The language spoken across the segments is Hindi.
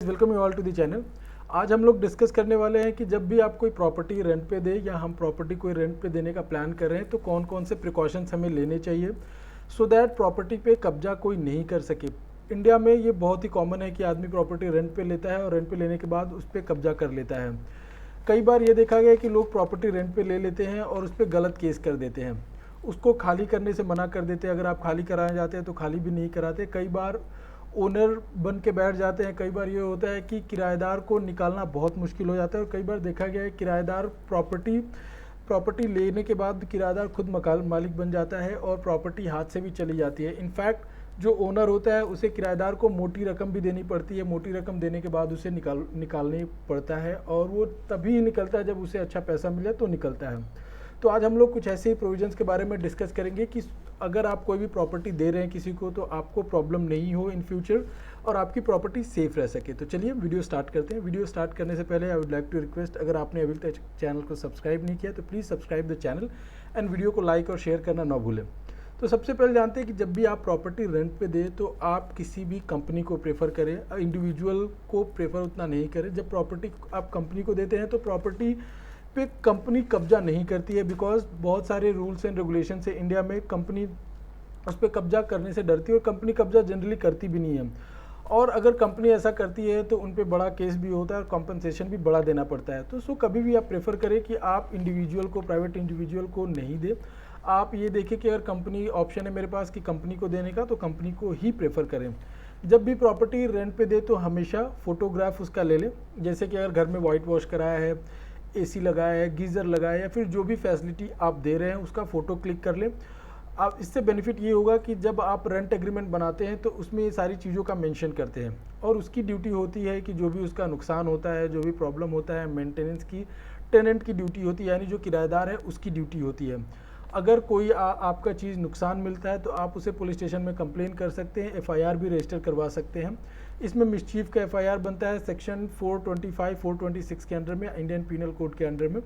Welcome you all to the channel. आज हम लोग डिस्कस करने वाले हैं कि जब भी आप कोई प्रॉपर्टी रेंट पे दे या हम प्रॉपर्टी कोई रेंट पे देने का प्लान कर रहे हैं तो कौन कौन से प्रिकॉशंस हमें लेने चाहिए सो दैट प्रॉपर्टी पे कब्जा कोई नहीं कर सके। इंडिया में ये बहुत ही कॉमन है कि आदमी प्रॉपर्टी रेंट पे लेता है और रेंट पे लेने के बाद उस पर कब्जा कर लेता है। कई बार ये देखा गया है कि लोग प्रॉपर्टी रेंट पे ले लेते हैं और उस पर गलत केस कर देते हैं, उसको खाली करने से मना कर देते हैं। अगर आप खाली कराना चाहते हैं तो खाली भी नहीं कराते। कई बार ओनर बन के बैठ जाते हैं। कई बार ये होता है कि किराएदार को निकालना बहुत मुश्किल हो जाता है और कई बार देखा गया है किराएदार प्रॉपर्टी लेने के बाद किराएदार खुद मकान मालिक बन जाता है और प्रॉपर्टी हाथ से भी चली जाती है। इनफैक्ट जो ओनर होता है उसे किराएदार को मोटी रकम भी देनी पड़ती है। मोटी रकम देने के बाद उसे निकालनी पड़ता है और वो तभी निकलता है जब उसे अच्छा पैसा मिले तो निकलता है। तो आज हम लोग कुछ ऐसे ही प्रोविजंस के बारे में डिस्कस करेंगे कि अगर आप कोई भी प्रॉपर्टी दे रहे हैं किसी को तो आपको प्रॉब्लम नहीं हो इन फ्यूचर और आपकी प्रॉपर्टी सेफ रह सके। तो चलिए वीडियो स्टार्ट करते हैं। वीडियो स्टार्ट करने से पहले I would like to request, अगर आपने अभी तक चैनल को सब्सक्राइब नहीं किया तो please subscribe the channel and video को लाइक और शेयर करना ना भूलें। तो सबसे पहले जानते हैं कि जब भी आप प्रॉपर्टी रेंट पे दें तो आप किसी भी कंपनी को प्रेफर करें, इंडिविजुअल को प्रेफर उतना नहीं करें। जब प्रॉपर्टी आप कंपनी को देते हैं तो प्रॉपर्टी पे कंपनी कब्जा नहीं करती है, बिकॉज बहुत सारे रूल्स एंड रेगुलेशन से इंडिया में कंपनी उस पर कब्जा करने से डरती है और कंपनी कब्जा जनरली करती भी नहीं है। और अगर कंपनी ऐसा करती है तो उन पे बड़ा केस भी होता है और कॉम्पनसेशन भी बड़ा देना पड़ता है। तो कभी भी आप प्रेफर करें कि आप इंडिविजुअल को, प्राइवेट इंडिविजुअल को नहीं दें। आप ये देखें कि अगर कंपनी ऑप्शन है मेरे पास कि कंपनी को देने का तो कंपनी को ही प्रेफर करें। जब भी प्रॉपर्टी रेंट पे दे तो हमेशा फोटोग्राफ उसका ले लें। जैसे कि अगर घर में वाइट वॉश कराया है, एसी लगाया है, गीज़र लगाया है या फिर जो भी फैसिलिटी आप दे रहे हैं उसका फ़ोटो क्लिक कर लें। आप इससे बेनिफिट ये होगा कि जब आप रेंट एग्रीमेंट बनाते हैं तो उसमें ये सारी चीज़ों का मेंशन करते हैं और उसकी ड्यूटी होती है कि जो भी उसका नुकसान होता है, जो भी प्रॉब्लम होता है, मेंटेनेंस की टेनेंट की ड्यूटी होती है, यानी जो किराएदार है उसकी ड्यूटी होती है। अगर कोई आपका चीज़ नुकसान मिलता है तो आप उसे पुलिस स्टेशन में कंप्लेन कर सकते हैं, एफआईआर भी रजिस्टर करवा सकते हैं। इसमें मिसचीफ का एफआईआर बनता है सेक्शन 425, 426 के अंडर में, इंडियन पीनल कोड के अंडर में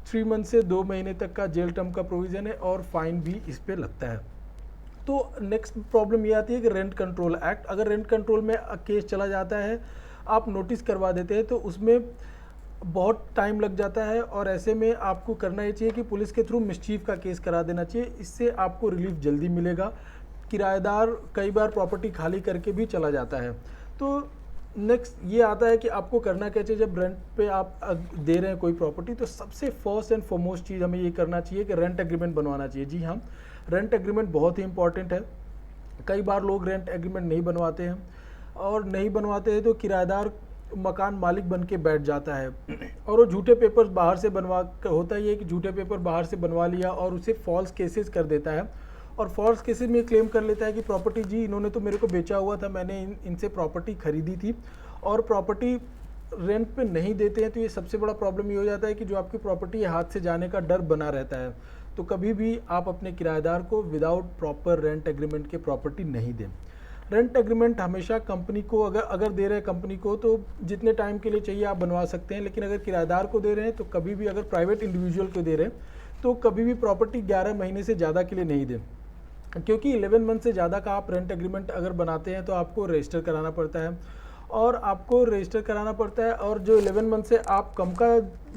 3 मंथ से 2 महीने तक का जेल टर्म का प्रोविज़न है और फाइन भी इस पर लगता है। तो नेक्स्ट प्रॉब्लम ये आती है कि रेंट कंट्रोल एक्ट। अगर रेंट कंट्रोल में केस चला जाता है, आप नोटिस करवा देते हैं तो उसमें बहुत टाइम लग जाता है और ऐसे में आपको करना ये चाहिए कि पुलिस के थ्रू मिसचीफ का केस करा देना चाहिए। इससे आपको रिलीफ जल्दी मिलेगा। किराएदार कई बार प्रॉपर्टी खाली करके भी चला जाता है। तो नेक्स्ट ये आता है कि आपको करना क्या चाहिए जब रेंट पे आप दे रहे हैं कोई प्रॉपर्टी। तो सबसे फर्स्ट एंड फॉरमोस्ट चीज़ हमें ये करना चाहिए कि रेंट एग्रीमेंट बनवाना चाहिए। जी हाँ, रेंट एग्रीमेंट बहुत ही इंपॉर्टेंट है। कई बार लोग रेंट एग्रीमेंट नहीं बनवाते हैं और नहीं बनवाते हैं तो किराएदार मकान मालिक बन के बैठ जाता है और वो झूठे पेपर्स बाहर से होता ही है कि झूठे पेपर बाहर से बनवा लिया और उसे फॉल्स केसेस कर देता है और फॉल्स केसेस में क्लेम कर लेता है कि प्रॉपर्टी जी इन्होंने तो मेरे को बेचा हुआ था, मैंने इनसे प्रॉपर्टी खरीदी थी, और प्रॉपर्टी रेंट पे नहीं देते हैं। तो ये सबसे बड़ा प्रॉब्लम ये हो जाता है कि जो आपकी प्रॉपर्टी है हाथ से जाने का डर बना रहता है। तो कभी भी आप अपने किराएदार को विदाउट प्रॉपर रेंट एग्रीमेंट के प्रॉपर्टी नहीं दें। रेंट एग्रीमेंट हमेशा कंपनी को अगर दे रहे हैं कंपनी को तो जितने टाइम के लिए चाहिए आप बनवा सकते हैं, लेकिन अगर किराएदार को दे रहे हैं तो कभी भी, अगर प्राइवेट इंडिविजुअल को दे रहे हैं तो कभी भी प्रॉपर्टी 11 महीने से ज़्यादा के लिए नहीं दें, क्योंकि 11 मंथ से ज़्यादा का आप रेंट एग्रीमेंट अगर बनाते हैं तो आपको रजिस्टर कराना पड़ता है और जो 11 मंथ से आप कम का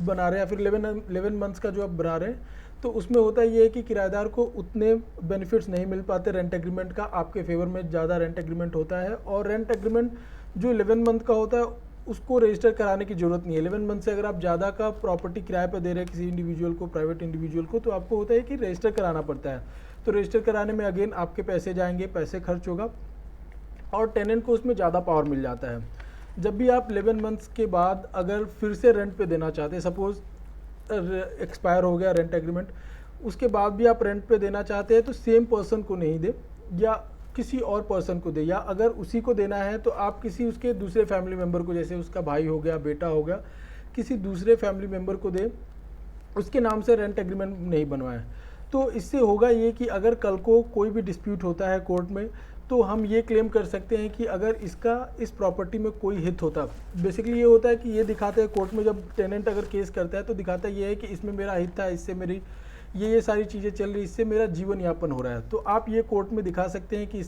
बना रहे हैं या फिर 11 मंथ्स का जो आप बना रहे हैं तो उसमें होता ये है कि किराएदार को उतने बेनिफिट्स नहीं मिल पाते रेंट एग्रीमेंट का। आपके फेवर में ज़्यादा रेंट एग्रीमेंट होता है और रेंट एग्रीमेंट जो 11 मंथ का होता है उसको रजिस्टर कराने की ज़रूरत नहीं है। 11 मंथ से अगर आप ज़्यादा का प्रॉपर्टी किराए पर दे रहे हैं किसी इंडिविजुअल को, प्राइवेट इंडिविजुअल को, तो आपको होता है कि रजिस्टर कराना पड़ता है। तो रजिस्टर कराने में अगेन आपके पैसे जाएंगे, पैसे खर्च होगा और टेनेंट को उसमें ज़्यादा पावर मिल जाता है। जब भी आप 11 मंथ्स के बाद अगर फिर से रेंट पे देना चाहते हैं, सपोज़ एक्सपायर हो गया रेंट एग्रीमेंट, उसके बाद भी आप रेंट पे देना चाहते हैं तो सेम पर्सन को नहीं दे या किसी और पर्सन को दे, या अगर उसी को देना है तो आप किसी उसके दूसरे फैमिली मेम्बर को, जैसे उसका भाई हो गया, बेटा हो गया, किसी दूसरे फैमिली मेम्बर को दे, उसके नाम से रेंट एग्रीमेंट नहीं बनवाएं। तो इससे होगा ये कि अगर कल को कोई भी डिस्प्यूट होता है कोर्ट में तो हम ये क्लेम कर सकते हैं कि अगर इस प्रॉपर्टी में कोई हित होता, बेसिकली ये होता है कि ये दिखाते हैं कोर्ट में जब टेनेंट अगर केस करता है तो दिखाता ये है कि इसमें मेरा हित था, इससे मेरी ये सारी चीज़ें चल रही, इससे मेरा जीवन यापन हो रहा है। तो आप ये कोर्ट में दिखा सकते हैं कि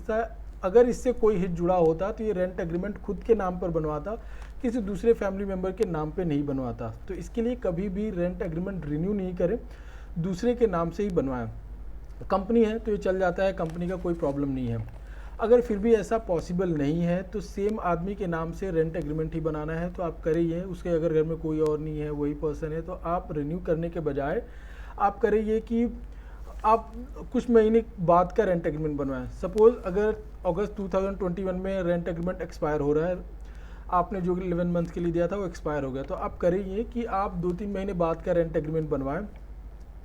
अगर इससे कोई हित जुड़ा होता तो ये रेंट एग्रीमेंट खुद के नाम पर बनवाता, किसी दूसरे फैमिली मेम्बर के नाम पे नहीं बनवाता। तो इसके लिए कभी भी रेंट एग्रीमेंट रिन्यू नहीं करें, दूसरे के नाम से ही बनवाएं। कंपनी है तो ये चल जाता है, कंपनी का कोई प्रॉब्लम नहीं है। अगर फिर भी ऐसा पॉसिबल नहीं है तो सेम आदमी के नाम से रेंट एग्रीमेंट ही बनाना है तो आप करिए। उसके अगर घर में कोई और नहीं है, वही पर्सन है, तो आप रिन्यू करने के बजाय आप करिए कि आप कुछ महीने बाद का रेंट एग्रीमेंट बनवाएं। सपोज अगर अगस्त 2021 में रेंट एग्रीमेंट एक्सपायर हो रहा है, आपने जो 11 मंथ के लिए दिया था वो एक्सपायर हो गया, तो आप करिए कि आप 2-3 महीने बाद का रेंट एग्रीमेंट बनवाएं।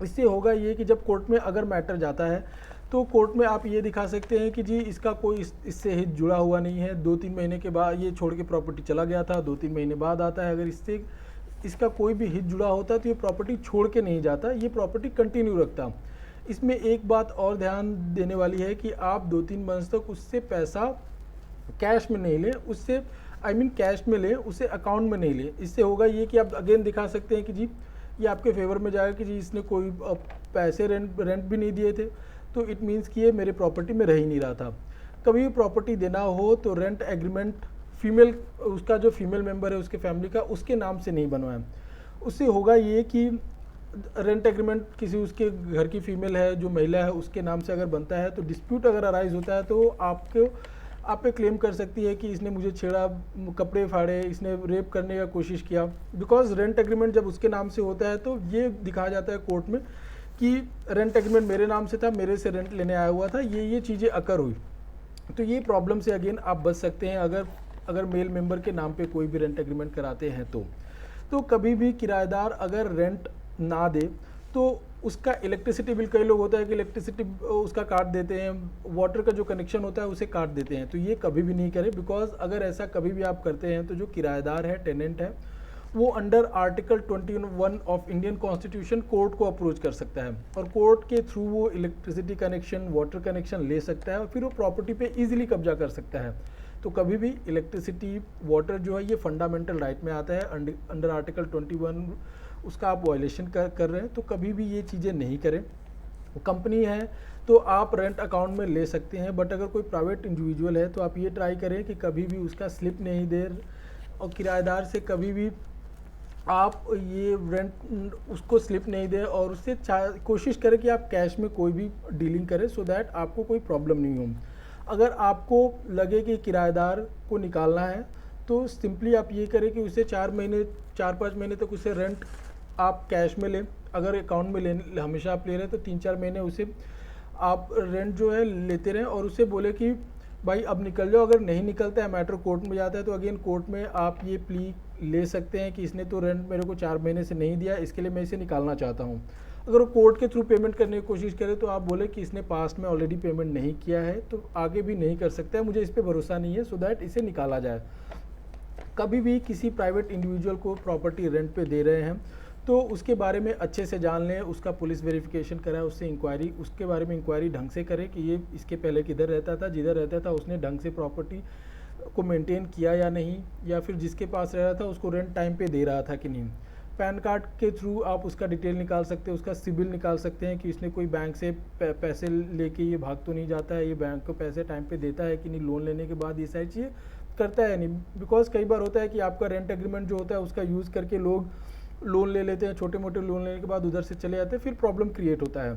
इससे होगा ये कि जब कोर्ट में अगर मैटर जाता है तो कोर्ट में आप ये दिखा सकते हैं कि जी इसका कोई इससे हित जुड़ा हुआ नहीं है, 2-3 महीने के बाद ये छोड़ के प्रॉपर्टी चला गया था, 2-3 महीने बाद आता है। अगर इससे इसका कोई भी हित जुड़ा होता तो ये प्रॉपर्टी छोड़ के नहीं जाता, ये प्रॉपर्टी कंटिन्यू रखता। इसमें एक बात और ध्यान देने वाली है कि आप 2-3 मंथ तक उससे पैसा कैश में नहीं लें, उससे कैश में लें, उसे अकाउंट में नहीं लें। इससे होगा ये कि आप अगेन दिखा सकते हैं कि जी ये आपके फेवर में जाएगा कि जी इसने कोई पैसे रेंट भी नहीं दिए थे, तो इट मीन्स कि ये मेरे प्रॉपर्टी में रह ही नहीं रहा था। कभी भी प्रॉपर्टी देना हो तो रेंट एग्रीमेंट फीमेल, उसका जो फीमेल मेंबर है उसके फैमिली का, उसके नाम से नहीं बनवाएं। उससे होगा ये कि रेंट एग्रीमेंट किसी उसके घर की फीमेल है, जो महिला है, उसके नाम से अगर बनता है तो डिस्प्यूट अगर अराइज होता है तो आप पे क्लेम कर सकती है कि इसने मुझे छेड़ा, कपड़े फाड़े, इसने रेप करने का कोशिश किया। बिकॉज रेंट एग्रीमेंट जब उसके नाम से होता है तो ये दिखाया जाता है कोर्ट में कि रेंट एग्रीमेंट मेरे नाम से था, मेरे से रेंट लेने आया हुआ था, ये चीज़ें अकर हुई। तो ये प्रॉब्लम से अगेन आप बच सकते हैं अगर मेल मेंबर के नाम पे कोई भी रेंट एग्रीमेंट कराते हैं तो कभी भी किराएदार अगर रेंट ना दे तो उसका इलेक्ट्रिसिटी बिल, कई लोग होता है कि इलेक्ट्रिसिटी उसका काट देते हैं, वाटर का जो कनेक्शन होता है उसे काट देते हैं, तो ये कभी भी नहीं करें। बिकॉज अगर ऐसा कभी भी आप करते हैं तो जो किराएदार है, टेनेंट है, वो under article 21 of Indian constitution court को अप्रोच कर सकता है और कोर्ट के थ्रू वो इलेक्ट्रिसिटी कनेक्शन, वाटर कनेक्शन ले सकता है और फिर वो प्रॉपर्टी पे इजीली कब्जा कर सकता है। तो कभी भी इलेक्ट्रिसिटी, वाटर जो है ये फंडामेंटल राइट में आता है, अंडर आर्टिकल 21 उसका आप वायलेशन कर रहे हैं, तो कभी भी ये चीज़ें नहीं करें। कंपनी है तो आप रेंट अकाउंट में ले सकते हैं, बट अगर कोई प्राइवेट इंडिविजुअल है तो आप ये ट्राई करें कि कभी भी उसका स्लिप नहीं दे, और किराएदार से कभी भी आप ये रेंट उसको स्लिप नहीं दें और उससे कोशिश करें कि आप कैश में कोई भी डीलिंग करें, सो दैट आपको कोई प्रॉब्लम नहीं हो। अगर आपको लगे कि किराएदार को निकालना है तो सिंपली आप ये करें कि उसे 4-5 महीने तक उसे रेंट आप कैश में लें। अगर अकाउंट में ले हमेशा आप ले रहे हैं तो 3-4 महीने उसे आप रेंट जो है लेते रहें और उसे बोले कि भाई अब निकल जाओ। अगर नहीं निकलता है, मैटर कोर्ट में जाता है, तो अगेन कोर्ट में आप ये प्ली ले सकते हैं कि इसने तो रेंट मेरे को 4 महीने से नहीं दिया, इसके लिए मैं इसे निकालना चाहता हूँ। अगर वो कोर्ट के थ्रू पेमेंट करने की कोशिश करे तो आप बोले कि इसने पास्ट में ऑलरेडी पेमेंट नहीं किया है तो आगे भी नहीं कर सकता है, मुझे इस पर भरोसा नहीं है, सो दैट इसे निकाला जाए। कभी भी किसी प्राइवेट इंडिविजुअल को प्रॉपर्टी रेंट पे दे रहे हैं तो उसके बारे में अच्छे से जान लें, उसका पुलिस वेरिफिकेशन कराएं, उससे इंक्वायरी, उसके बारे में इंक्वायरी ढंग से करें कि ये इसके पहले किधर रहता था, जिधर रहता था उसने ढंग से प्रॉपर्टी को मेंटेन किया या नहीं, या फिर जिसके पास रह रहा था उसको रेंट टाइम पे दे रहा था कि नहीं। पैन कार्ड के थ्रू आप उसका डिटेल निकाल सकते हैं, उसका सिबिल निकाल सकते हैं कि इसने कोई बैंक से पैसे लेके ये भाग तो नहीं जाता है, ये बैंक को पैसे टाइम पे देता है कि नहीं, लोन लेने के बाद ये सारी चीज़ें करता है नहीं। बिकॉज कई बार होता है कि आपका रेंट एग्रीमेंट जो होता है उसका यूज़ करके लोग लोन ले लेते हैं, छोटे मोटे लोन लेने के बाद उधर से चले जाते हैं, फिर प्रॉब्लम क्रिएट होता है।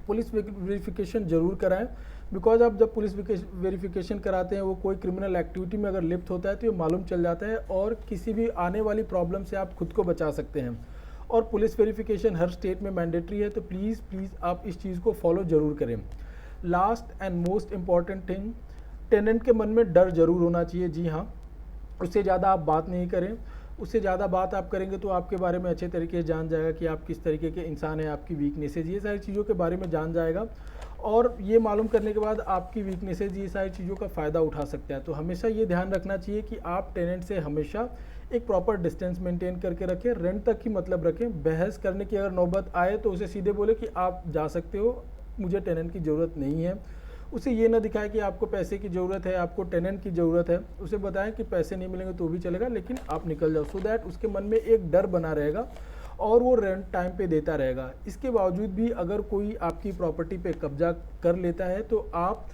पुलिस वेरिफिकेशन ज़रूर कराएं, बिकॉज आप जब पुलिस वेरिफिकेशन कराते हैं वो कोई क्रिमिनल एक्टिविटी में अगर लिप्त होता है तो ये मालूम चल जाता है और किसी भी आने वाली प्रॉब्लम से आप खुद को बचा सकते हैं। और पुलिस वेरिफिकेशन हर स्टेट में मैंडेटरी है, तो प्लीज़ आप इस चीज़ को फॉलो ज़रूर करें। Last and most important thing, tenant के मन में डर ज़रूर होना चाहिए। जी हाँ, उससे ज़्यादा आप बात नहीं करें, उससे ज़्यादा बात आप करेंगे तो आपके बारे में अच्छे तरीके से जान जाएगा कि आप किस तरीके के इंसान हैं, आपकी वीकनेसेज, ये सारी चीज़ों के बारे में जान जाएगा। और ये मालूम करने के बाद आपकी वीकनेसेज, ये सारी चीज़ों का फ़ायदा उठा सकते हैं। तो हमेशा ये ध्यान रखना चाहिए कि आप टेनेंट से हमेशा एक प्रॉपर डिस्टेंस मेंटेन करके रखें, रेंट तक ही मतलब रखें। बहस करने की अगर नौबत आए तो उसे सीधे बोले कि आप जा सकते हो, मुझे टेनेंट की ज़रूरत नहीं है। उसे ये ना दिखाए कि आपको पैसे की ज़रूरत है, आपको टेनेंट की ज़रूरत है। उसे बताएं कि पैसे नहीं मिलेंगे तो भी चलेगा, लेकिन आप निकल जाओ, सो दैट उसके मन में एक डर बना रहेगा और वो रेंट टाइम पे देता रहेगा। इसके बावजूद भी अगर कोई आपकी प्रॉपर्टी पे कब्जा कर लेता है तो आप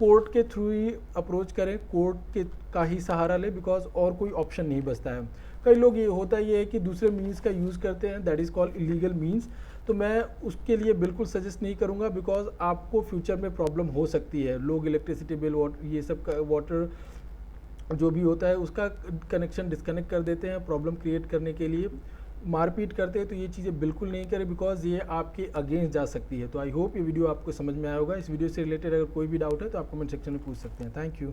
कोर्ट के थ्रू ही अप्रोच करें, कोर्ट के का ही सहारा लें, बिकॉज और कोई ऑप्शन नहीं बचता है। कई लोग ये है कि दूसरे मीन्स का यूज़ करते हैं, that is called illegal means. तो मैं उसके लिए बिल्कुल सजेस्ट नहीं करूँगा, बिकॉज आपको फ्यूचर में प्रॉब्लम हो सकती है। लोग इलेक्ट्रिसिटी बिल, ये सब का वाटर जो भी होता है उसका कनेक्शन डिस्कनेक्ट कर देते हैं प्रॉब्लम क्रिएट करने के लिए, मारपीट करते हैं। तो ये चीज़ें बिल्कुल नहीं करें, बिकॉज ये आपके अगेंस्ट जा सकती है। तो आई होप ये वीडियो आपको समझ में आया होगा। इस वीडियो से रिलेटेड अगर कोई भी डाउट है तो आप कमेंट सेक्शन में पूछ सकते हैं। Thank you.